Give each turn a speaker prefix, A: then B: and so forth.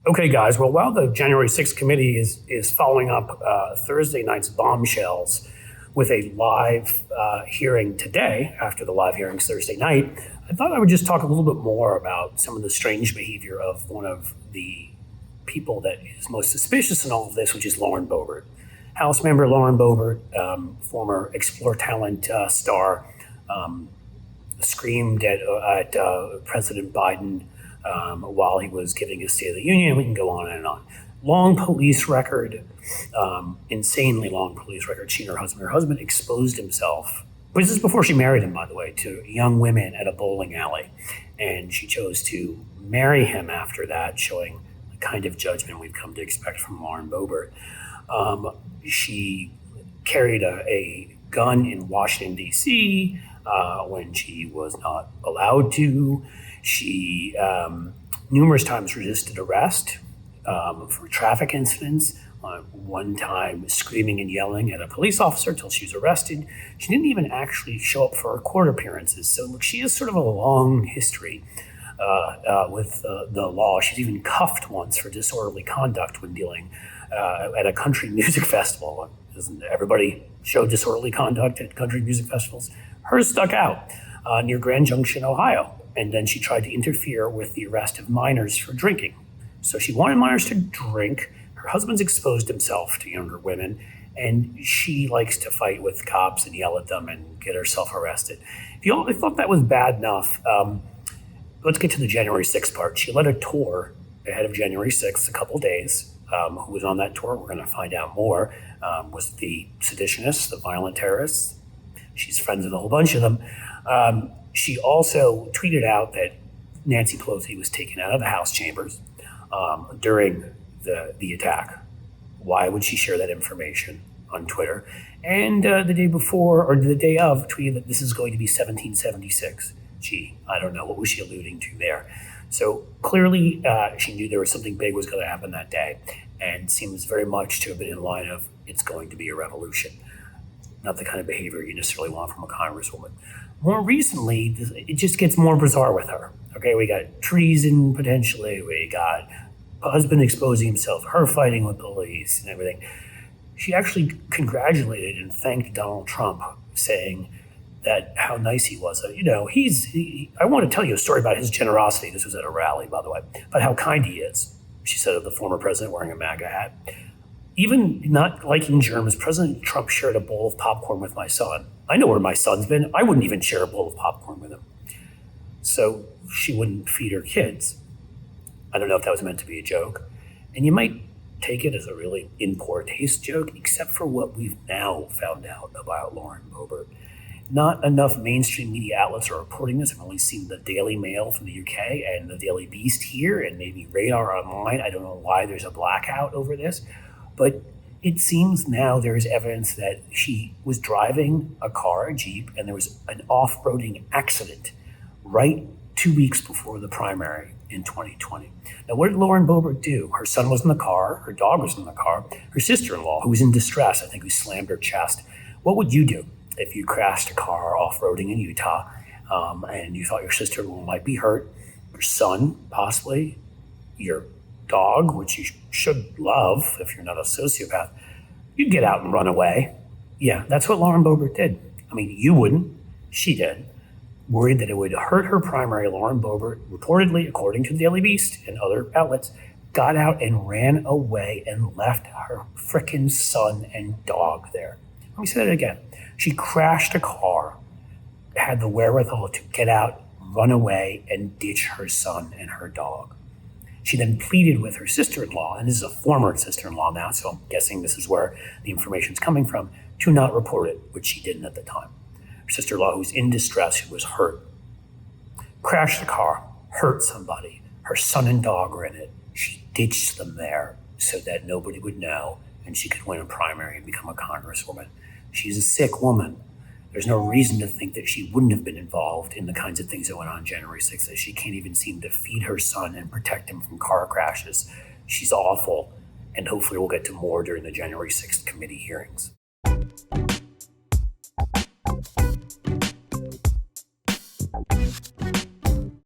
A: Okay, guys. Well, while the January 6th committee is following up Thursday night's bombshells with a live hearing today, after the live hearings Thursday night, I thought I would just talk a little bit more about some of the strange behavior of one of the people that is most suspicious in all of this, which is Lauren Boebert. House member Lauren Boebert, former Explore Talent star, screamed at President Biden while he was giving his State of the Union. We can go on and on. Long police record, insanely long police record. She and her husband exposed himself. But this is before she married him, by the way, to young women at a bowling alley. And she chose to marry him after that, showing the kind of judgment we've come to expect from Lauren Boebert. She carried a gun in Washington, D.C. When she was not allowed to. She numerous times resisted arrest for traffic incidents, one time screaming and yelling at a police officer until she was arrested. She didn't even actually show up for her court appearances. So look, she has sort of a long history with the law. She's even cuffed once for disorderly conduct when dealing at a country music festival. Doesn't everybody show disorderly conduct at country music festivals? Hers stuck out near Grand Junction, Ohio. And then she tried to interfere with the arrest of minors for drinking. So she wanted minors to drink. Her husband's exposed himself to younger women, and she likes to fight with cops and yell at them and get herself arrested. If you all thought that was bad enough, let's get to the January 6th part. She led a tour ahead of January 6th, a couple days. Who was on that tour? We're going to find out more. Was the seditionists, the violent terrorists. She's friends with a whole bunch of them. She also tweeted out that Nancy Pelosi was taken out of the House chambers during the attack. Why would she share that information on Twitter? And the day before, or the day of, tweeted that this is going to be 1776. Gee, I don't know. What was she alluding to there? So clearly she knew there was something big was going to happen that day, and seems very much to have been in line of it's going to be a revolution. Not the kind of behavior you necessarily want from a congresswoman. More recently, it just gets more bizarre with her. Okay, we got treason potentially. We got husband exposing himself, her fighting with police and everything. She actually congratulated and thanked Donald Trump, saying that how nice he was. I want to tell you a story about his generosity. This was at a rally, by the way, about how kind he is. She said of the former president wearing a MAGA hat. Even not liking germs, President Trump shared a bowl of popcorn with my son. I know where my son's been. I wouldn't even share a bowl of popcorn with him. So she wouldn't feed her kids. I don't know if that was meant to be a joke. And you might take it as a really in poor taste joke, except for what we've now found out about Lauren Boebert. Not enough mainstream media outlets are reporting this. I've only seen the Daily Mail from the UK and the Daily Beast here, and maybe Radar Online. I don't know why there's a blackout over this. But it seems now there is evidence that she was driving a car, a Jeep, and there was an off-roading accident right 2 weeks before the primary in 2020. Now, what did Lauren Boebert do? Her son was in the car. Her dog was in the car. Her sister-in-law, who was in distress, I think, who slammed her chest. What would you do if you crashed a car off-roading in Utah and you thought your sister-in-law might be hurt, your son, possibly, your dog, which you should love if you're not a sociopath? You'd get out and run away. Yeah, that's what Lauren Boebert did. I mean, you wouldn't. She did. Worried that it would hurt her primary, Lauren Boebert, reportedly, according to the Daily Beast and other outlets, got out and ran away and left her frickin' son and dog there. Let me say that again. She crashed a car, had the wherewithal to get out, run away, and ditch her son and her dog. She then pleaded with her sister-in-law, and this is a former sister-in-law now, so I'm guessing this is where the information's coming from, to not report it, which she didn't at the time. Her sister-in-law, who's in distress, who was hurt, crashed the car, hurt somebody. Her son and dog were in it. She ditched them there so that nobody would know, and she could win a primary and become a congresswoman. She's a sick woman. There's no reason to think that she wouldn't have been involved in the kinds of things that went on January 6th, that she can't even seem to feed her son and protect him from car crashes. She's awful, and hopefully we'll get to more during the January 6th committee hearings.